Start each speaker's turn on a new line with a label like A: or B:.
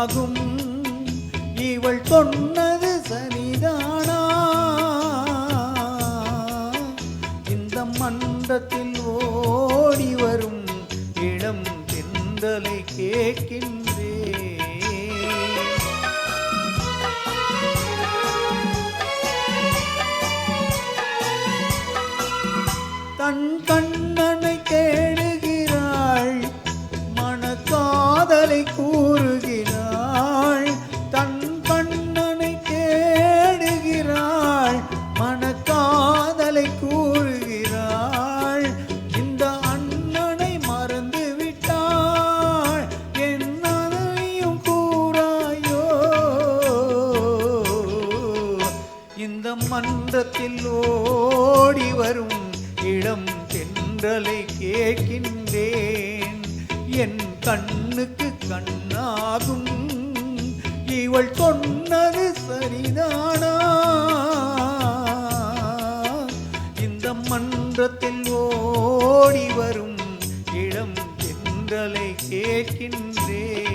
A: கண்ணாகும். இவள் சொன்னது சரிதானா? இந்த மன்றத்தில் ஓடி வரும் இளம் தென்றலை கேட்கின்றே. தன் கண்ணனை தேடுகிறாள், மனக்காதலை கூறுகிறாள். தன் கண்ணனை தேடுகிறாள், மனக்காதலை கூறுகிறாள். இந்த அண்ணனை மறந்து விட்டாள், என்னையும் கூறாயோ? இந்த மன்றத்தில் ஓடி வரும் இளம் தென்றலை கேட்கின்றேன். என் கண்ணுக்கு கண்ணாகும். இவள் சொன்னது சரிதானா? இந்த மன்றத்தில் ஓடி வரும் இளம் தென்றலை கேட்கின்றேன்.